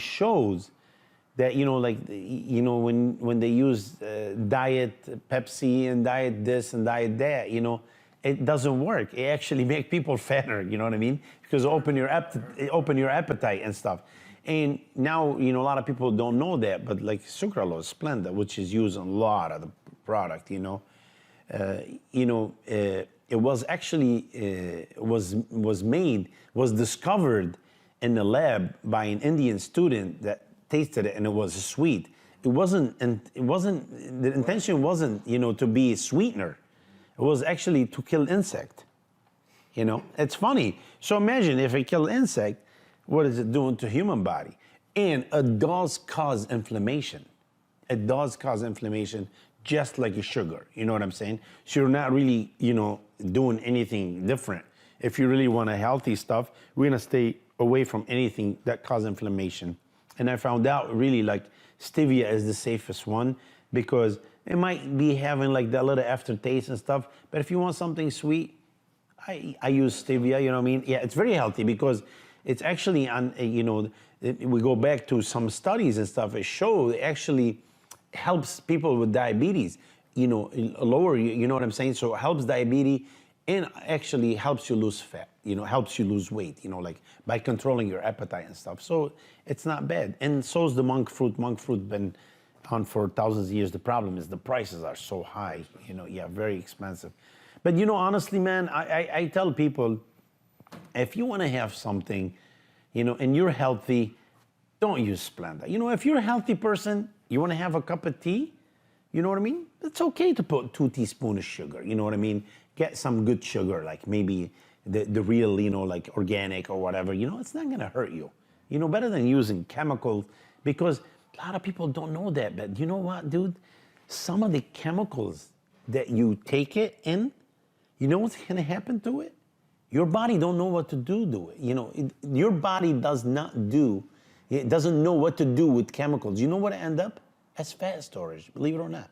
shows that, when they use diet Pepsi and diet this and diet that, it doesn't work. It actually makes people fatter, you know what I mean? Because open your appetite and stuff. And now, a lot of people don't know that, but like sucralose, Splenda, which is used in a lot of the product, it was actually was discovered in the lab by an Indian student that tasted it, and it was sweet. The intention wasn't, to be a sweetener. It was actually to kill insect. It's funny. So imagine if it killed insect, what is it doing to human body? And it does cause inflammation. It does cause inflammation, just like a sugar. You know what I'm saying? So you're not really, doing anything different. If you really want a healthy stuff, we're gonna stay away from anything that causes inflammation. And I found out really like stevia is the safest one, because it might be having like that little aftertaste and stuff. But if you want something sweet, I use stevia, you know what I mean? Yeah, it's very healthy because it's actually on, we go back to some studies and stuff. It shows it actually helps people with diabetes, lower, you know what I'm saying? So it helps diabetes and actually helps you lose fat, helps you lose weight, like by controlling your appetite and stuff. So it's not bad. And so is the monk fruit. Monk fruit been on for thousands of years. The problem is the prices are so high, very expensive. But honestly, man, I tell people, if you want to have something, and you're healthy, don't use Splenda. If you're a healthy person, you want to have a cup of tea, you know what I mean? It's okay to put 2 teaspoons of sugar, you know what I mean? Get some good sugar, like maybe the real, like organic or whatever, it's not going to hurt you. Better than using chemicals, because a lot of people don't know that. But you know what, dude? Some of the chemicals that you take it in, you know what's going to happen to it? Your body don't know what to do to it. Your body doesn't know what to do with chemicals. You know what it end up? As fat storage, believe it or not.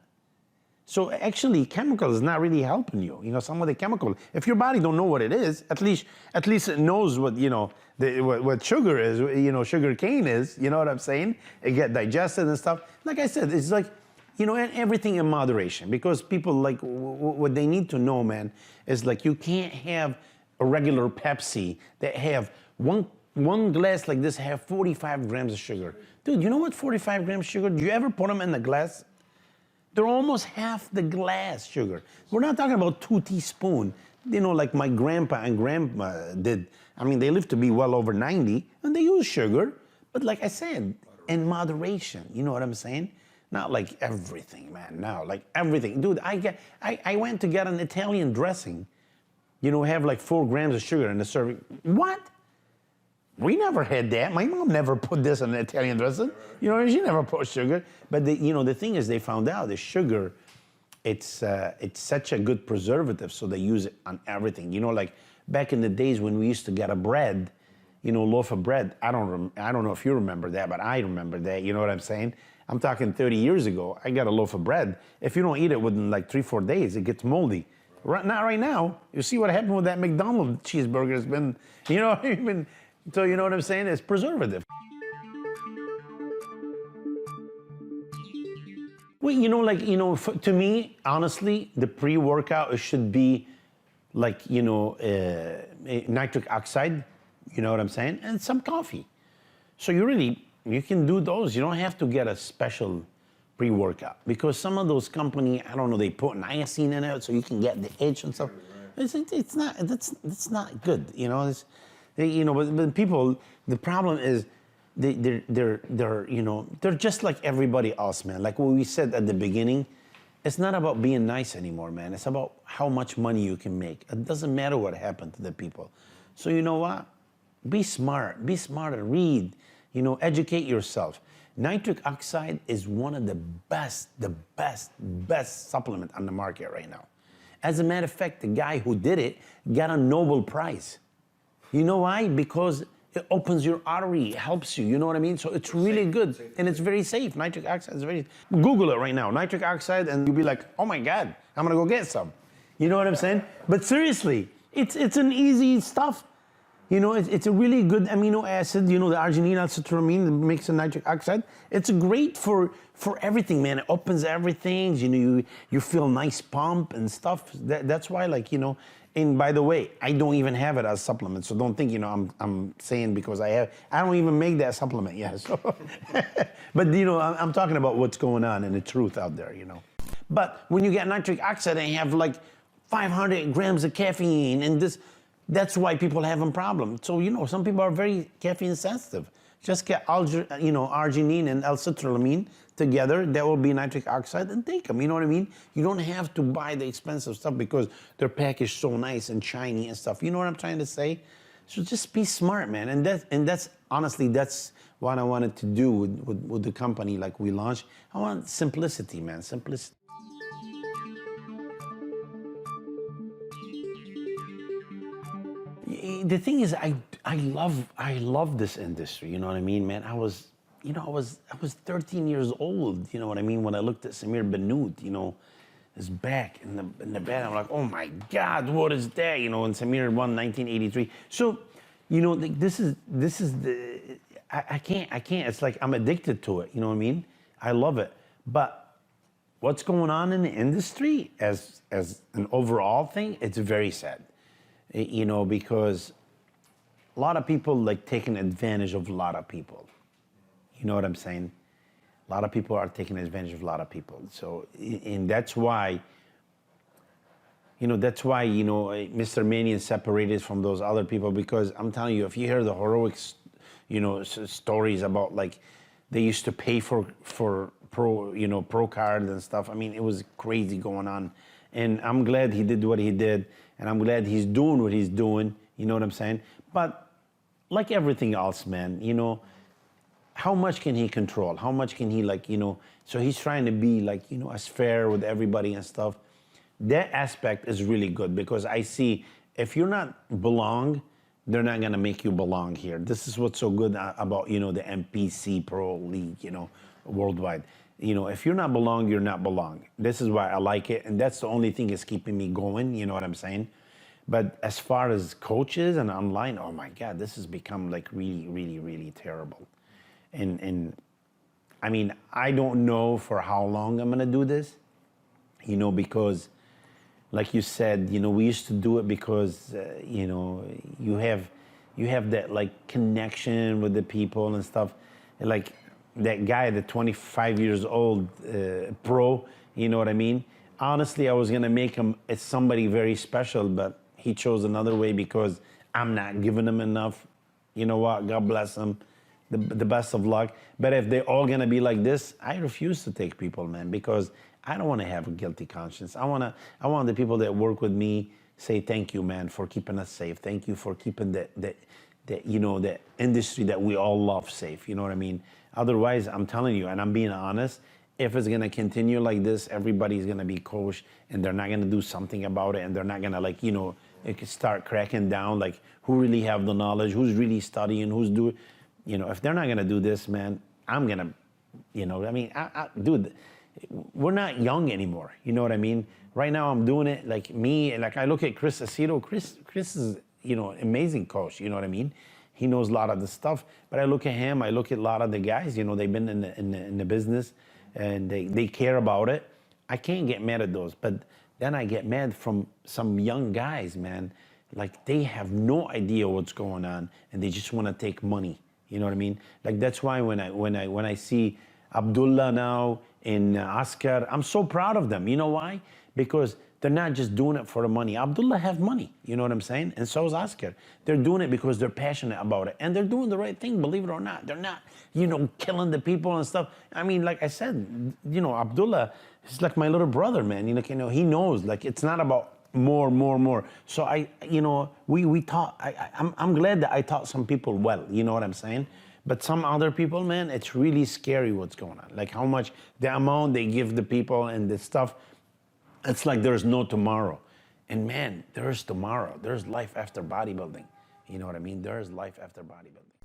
So actually, chemicals is not really helping you. Some of the chemicals, if your body don't know what it is, at least it knows what, what sugar is, sugar cane is, you know what I'm saying? It get digested and stuff. Like I said, it's like, and everything in moderation, because people like, what they need to know, man, is like, you can't have a regular Pepsi that have one glass like this have 45 grams of sugar. Dude, you know what 45 grams of sugar? Do you ever put them in the glass? They're almost half the glass sugar. We're not talking about 2 teaspoons. Like my grandpa and grandma did. I mean, they lived to be well over 90, and they use sugar. But like I said, in moderation, you know what I'm saying? Not like everything, man, no, like everything. Dude, I went to get an Italian dressing, have like 4 grams of sugar in the serving. What? We never had that. My mom never put this in an Italian dressing. She never put sugar. But the thing is, they found out the sugar, it's such a good preservative, so they use it on everything. Like back in the days when we used to get a bread, loaf of bread. I don't know if you remember that, but I remember that. You know what I'm saying? I'm talking 30 years ago. I got a loaf of bread. If you don't eat it within like 3-4 days, it gets moldy. Not right now. You see what happened with that McDonald's cheeseburger? It's been, so you know what I'm saying? It's preservative. Well, to me, honestly, the pre-workout, it should be like, nitric oxide, you know what I'm saying? And some coffee. So you can do those. You don't have to get a special pre-workout, because some of those companies, I don't know, they put niacin in it so you can get the itch and stuff. It's not, that's not good, but people, the problem is they're just like everybody else, man. Like what we said at the beginning, it's not about being nice anymore, man. It's about how much money you can make. It doesn't matter what happened to the people. So you know what? Be smart, read, educate yourself. Nitric oxide is one of the best supplement on the market right now. As a matter of fact, the guy who did it got a Nobel Prize. You know why? Because it opens your artery, it helps you, you know what I mean? So it's really good, and it's very safe. Nitric oxide is very, Google it right now, nitric oxide, and you'll be like, oh my God, I'm gonna go get some. You know what I'm saying? But seriously, it's an easy stuff. You know, it's a really good amino acid. You know, the arginine acetylcholine that makes the nitric oxide. It's great for everything, man. It opens everything. You know, you feel nice pump and stuff. That's why, like, you know. And by the way, I don't even have it as supplement, so don't think, you know, I'm saying because I don't even make that supplement yet. So, but you know, I'm talking about what's going on and the truth out there, you know. But when you get nitric oxide and you have like 500 grams of caffeine and this, that's why people are having problems. So, you know, some people are very caffeine sensitive. Just get you know, arginine and L-citrullamine together, that will be nitric oxide, and take them, you know what I mean? You don't have to buy the expensive stuff because they're packaged so nice and shiny and stuff. You know what I'm trying to say? So just be smart, man. And that's honestly, that's what I wanted to do with the company like we launched. I want simplicity, man, simplicity. The thing is, I love this industry. You know what I mean, man? I was 13 years old. You know what I mean? When I looked at Samir Benoot, you know, his back in the bed, I'm like, oh my God, what is that? You know, and Samir won 1983. So, you know, this is the I can't. It's like I'm addicted to it. You know what I mean? I love it. But what's going on in the industry as an overall thing, it's very sad. You know, because a lot of people like taking advantage of a lot of people. You know what I'm saying? A lot of people are taking advantage of a lot of people. So, and that's why, you know, Mr. Manion separated from those other people, because I'm telling you, if you hear the heroics, you know, stories about like they used to pay for pro card and stuff. I mean, it was crazy going on. And I'm glad he did what he did. And I'm glad he's doing what he's doing. You know what I'm saying? But like everything else, man, you know, how much can he control? How much can he, like, you know, so he's trying to be like, you know, as fair with everybody and stuff. That aspect is really good, because I see if you're not belong, they're not going to make you belong here. This is what's so good about, you know, the MPC Pro League, you know, worldwide. You know, if you're not belong, you're not belong. This is why I like it. And that's the only thing that's keeping me going. You know what I'm saying? But as far as coaches and online, oh my God, this has become like really, really, really terrible. And I mean, I don't know for how long I'm going to do this, you know, because like you said, you know, we used to do it because, you know, you have that like connection with the people and stuff. Like, that guy, the 25 years old pro, you know what I mean? Honestly, I was gonna make him as somebody very special, but he chose another way because I'm not giving him enough. You know what? God bless him. The best of luck. But if they're all gonna be like this, I refuse to take people, man, because I don't want to have a guilty conscience. I want the people that work with me say thank you, man, for keeping us safe. Thank you for keeping that you know, the industry that we all love safe. You know what I mean? Otherwise, I'm telling you, and I'm being honest, if it's gonna continue like this, everybody's gonna be coach, and they're not gonna do something about it, and they're not gonna, like, you know, it could start cracking down, like who really have the knowledge, who's really studying, who's doing, you know, if they're not gonna do this, man, I'm gonna, you know, I mean, dude, we're not young anymore. You know what I mean? Right now, I'm doing it like me, like I look at Chris Aceto. Chris is, you know, amazing coach. You know what I mean? He knows a lot of the stuff, but I look at him, I look at a lot of the guys, you know, they've been in the business and they care about it. I can't get mad at those, but then I get mad from some young guys, man. Like, they have no idea what's going on and they just want to take money. You know what I mean? Like, that's why when I see Abdullah now and Oscar, I'm so proud of them. You know why? Because they're not just doing it for the money. Abdullah have money, you know what I'm saying? And so is Oscar. They're doing it because they're passionate about it. And they're doing the right thing, believe it or not. They're not, you know, killing the people and stuff. I mean, like I said, you know, Abdullah is like my little brother, man. You know, he knows, like, it's not about more. So you know, we taught, I'm glad that I taught some people well, you know what I'm saying? But some other people, man, it's really scary what's going on. Like how much, the amount they give the people and the stuff, it's like there's no tomorrow. And man, there's tomorrow. There's life after bodybuilding. You know what I mean? There's life after bodybuilding.